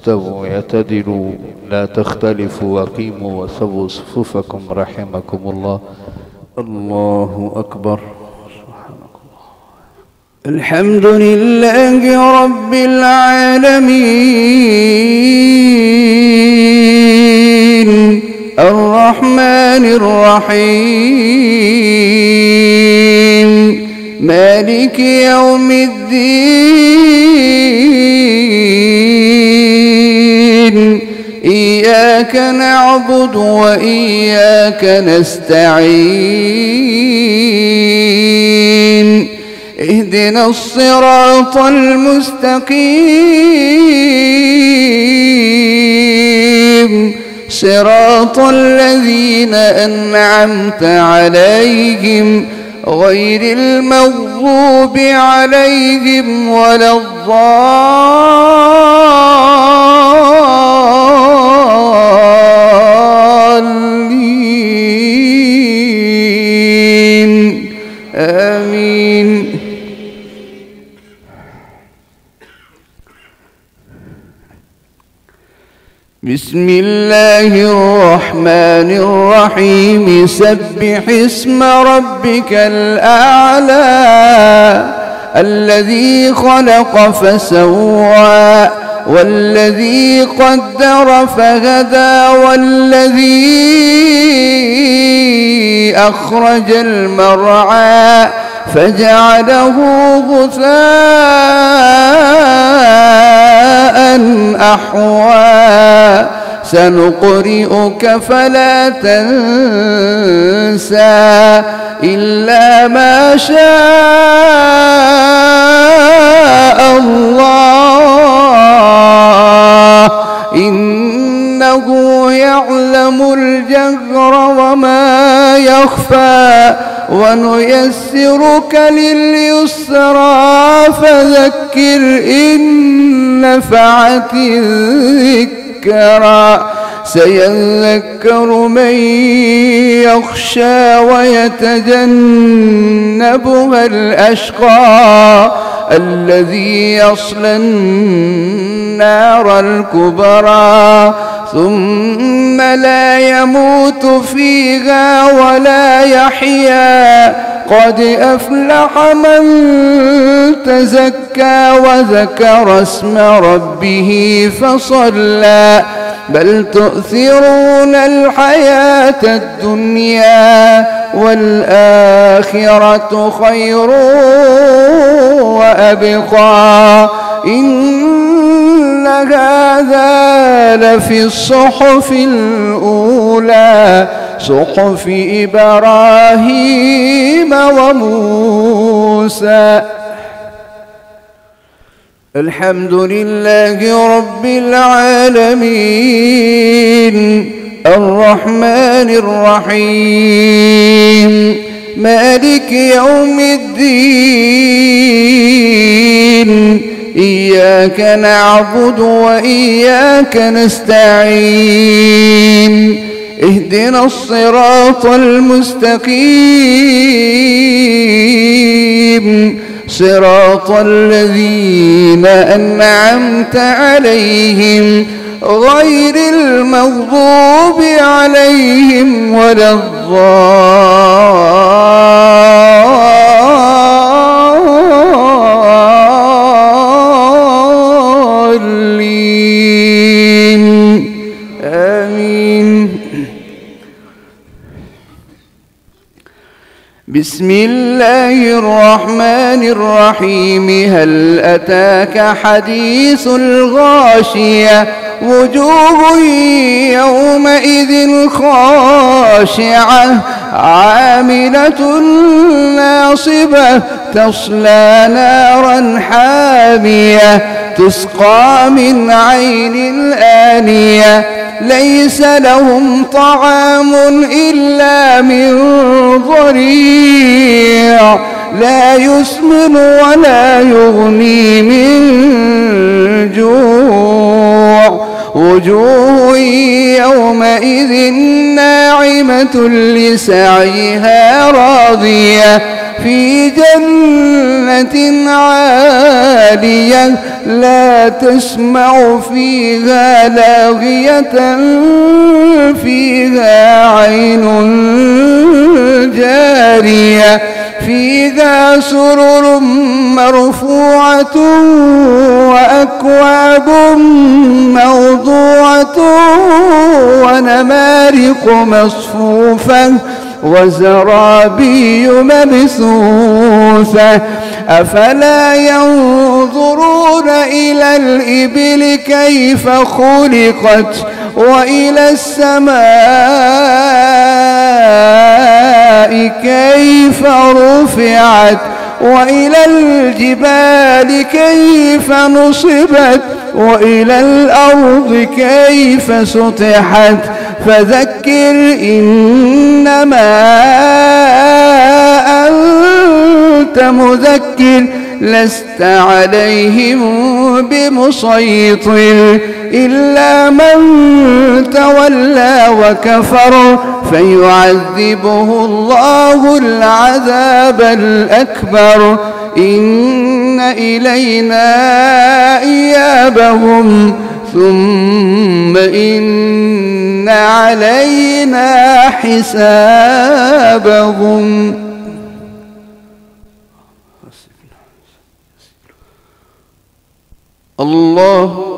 استووا اعتدلوا لا تختلفوا وقيموا وسووا صفوفكم رحمكم الله. الله أكبر. الحمد لله رب العالمين الرحمن الرحيم مالك يوم الدين إياك نعبد وإياك نستعين اهدنا الصراط المستقيم صراط الذين أنعمت عليهم غير المغضوب عليهم ولا الضالين آمين. بسم الله الرحمن الرحيم سبح اسم ربك الأعلى الذي خلق فسوى والذي قدر فهدى والذي أخرج المرعى فجعله غثاء أحوى سنقرئك فلا تنسى إلا ما شاء الله إنه يعلم الجهر وما يخفى ونيسرك لليسرى فذكر إن نفعت الذكرى سيذكر من يخشى ويتجنبها الأشقى الذي يصلى النار الكبرى ثم لا يموت فيها ولا يحيا قد أفلح من تزكى وذكر اسم ربه فصلى بل تؤثرون الحياة الدنيا والآخرة خير وأبقى إن هذا لفي الصحف الأولى صحف إبراهيم وموسى. الحمد لله رب العالمين الرحمن الرحيم مالك يوم الدين إياك نعبد وإياك نستعين اهدنا الصراط المستقيم صراط الذين أنعمت عليهم غير المغضوب عليهم ولا الضالين آمين. بسم الله الرحمن الرحيم هل أتاك حديث الغاشية وجوه يومئذ خاشعة عاملة ناصبة تصلى نارا حامية تسقى من عين آنية ليس لهم طعام إلا من ضريع لا يسمن ولا يغني من جوع وجوه يومئذ ناعمة لسعيها راضية في جنة عالية لا تسمع فيها لاغية فيها عين جارية فيها سرر مرفوعة وأكواب موضوعة ونمارق مصفوفة وزرابي مبثوثة أفلا ينظرون إلى الإبل كيف خلقت وإلى السماء كيف رفعت وإلى الجبال كيف نصبت وإلى الأرض كيف سطحت فذكر إنما أنت مذكر لست عليهم بمسيطر إلا من تولى وكفر فيعذبه الله العذاب الأكبر إن إلينا إيابهم ثم إن علينا حسابهم. الله